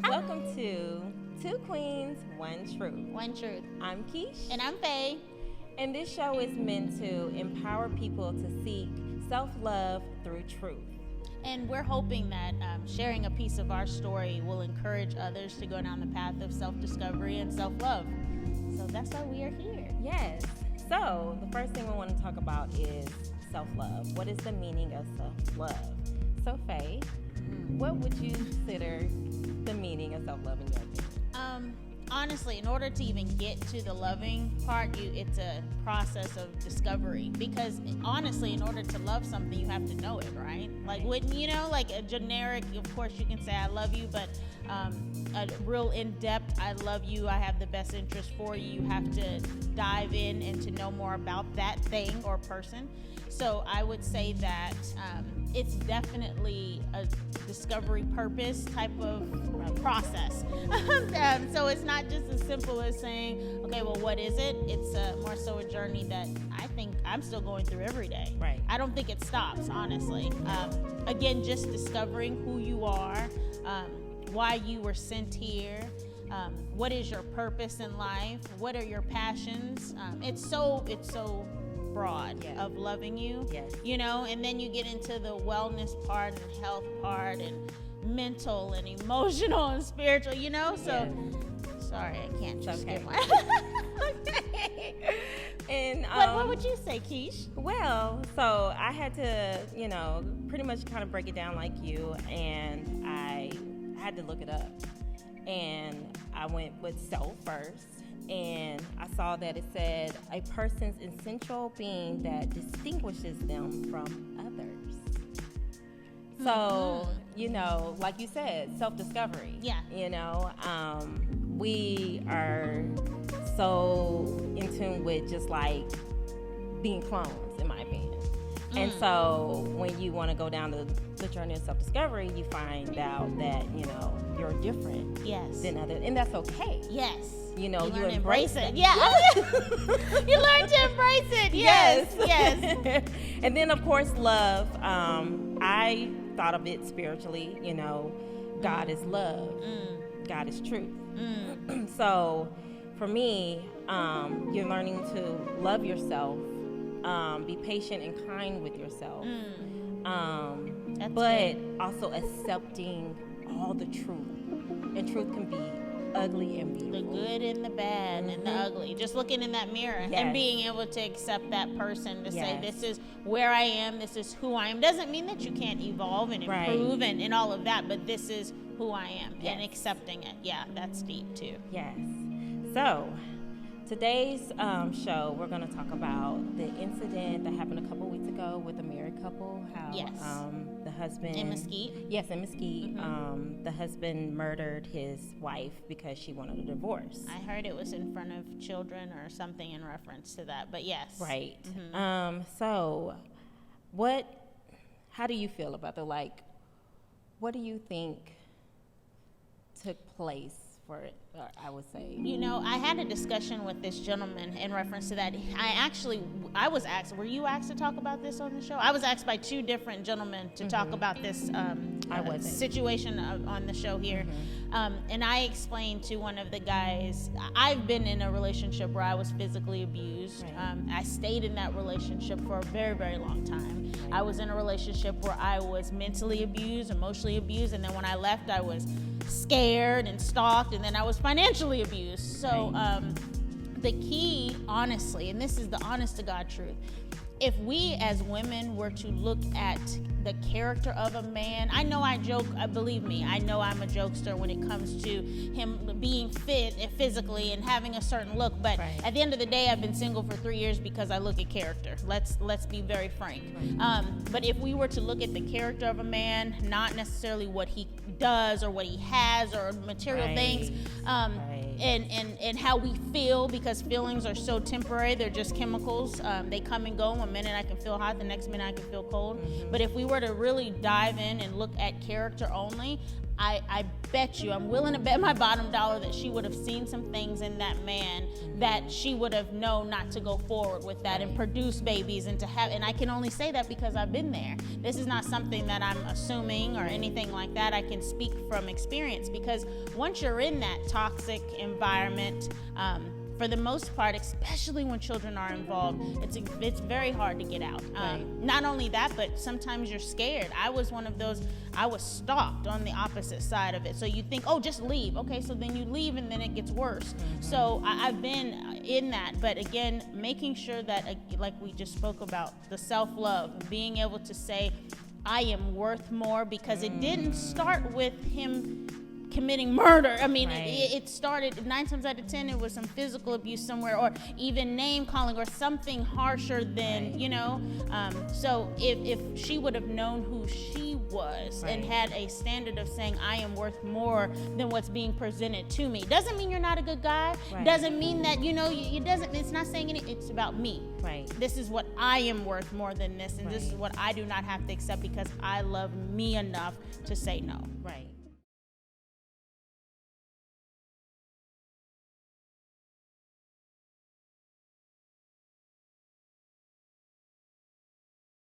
Welcome to Two Queens, One Truth. One Truth. I'm Keish. And I'm Faye. And this show is meant to empower people to seek self-love through truth. And we're hoping that sharing a piece of our story will encourage others to go down the path of self-discovery and self-love. So that's why we are here. Yes. So the first thing we want to talk about is self-love. What is the meaning of self-love? So Faye, what would you consider the meaning of self-love in your opinion? Honestly, in order to even get to the loving part, it's a process of discovery. Because honestly, in order to love something, you have to know it, right? Like, wouldn't you know, like a generic, of course you can say I love you, but a real in-depth I love you, I have the best interest for you, you have to dive in and to know more about that thing or person. So I would say that it's definitely a discovery purpose type of process. So it's not just as simple as saying, okay, well, what is it? It's more so a journey that I think I'm still going through every day. Right. I don't think it stops, honestly. Again, just discovering who you are, why you were sent here, what is your purpose in life, what are your passions. It's so broad of loving you, you know, and then you get into the wellness part and health part and mental and emotional and spiritual, you know, so sorry, I can't just get my okay. And what would you say, Keish? Well, so I had to, pretty much kind of break it down like you, and I had to look it up, and I went with self first. And I saw that it said a person's essential being that distinguishes them from others. So, like you said, self-discovery. Yeah. We are so in tune with just like being clones, in my opinion. And so when you want to go down the journey of self-discovery, you find out that, you're different than others. And that's okay. Yes. You embrace it. Yeah. You learn to embrace it. Yes. And then, of course, love. I thought of it spiritually. God is love. God is truth. So for me, you're learning to love yourself, be patient and kind with yourself, but also accepting all the truth. And truth can be ugly and beautiful. The good and the bad and the ugly. Just looking in that mirror and being able to accept that person to say, this is where I am, this is who I am. Doesn't mean that you can't evolve and improve and all of that, but this is who I am and accepting it. Yeah, that's deep too. Yes. So today's show, we're going to talk about the incident that happened a couple weeks ago with a married couple. How the husband in Mesquite. Yes, in Mesquite. The husband murdered his wife because she wanted a divorce. I heard it was in front of children or something in reference to that, but yes. Right. So how do you feel about what do you think took place for it? I would say. I had a discussion with this gentleman in reference to that. I was asked, were you asked to talk about this on the show? I was asked by two different gentlemen to talk about this situation on the show here. And I explained to one of the guys, I've been in a relationship where I was physically abused. I stayed in that relationship for a very, very long time. I was in a relationship where I was mentally abused, emotionally abused, and then when I left, I was scared and stalked, and then I was financially abused. So the key, honestly, and this is the honest to God truth, if we as women were to look at the character of a man, I know I joke, believe me, I know I'm a jokester when it comes to him being fit physically and having a certain look, but at the end of the day, I've been single for 3 years because I look at character. Let's be very frank. But if we were to look at the character of a man, not necessarily what he does or what he has or material things, and how we feel, because feelings are so temporary, they're just chemicals. They come and go. One minute I can feel hot, the next minute I can feel cold. But if we were to really dive in and look at character only, I bet you, I'm willing to bet my bottom dollar that she would have seen some things in that man that she would have known not to go forward with that and produce babies and to have, and I can only say that because I've been there. This is not something that I'm assuming or anything like that. I can speak from experience, because once you're in that toxic environment, for the most part, especially when children are involved, it's very hard to get out. Not only that, but sometimes you're scared. I was one of those, I was stalked on the opposite side of it. So you think, oh, just leave. Okay, so then you leave and then it gets worse. So I've been in that. But again, making sure that, like we just spoke about, the self-love, being able to say, I am worth more, because it didn't start with him committing murder. I mean, it started 9 times out of 10, it was some physical abuse somewhere, or even name calling, or something harsher than, you know. So if she would have known who she was and had a standard of saying, I am worth more than what's being presented to me, doesn't mean you're not a good guy. Doesn't mean that, you know, it's not saying anything. It's about me. This is what I am worth more than this, and this is what I do not have to accept, because I love me enough to say no.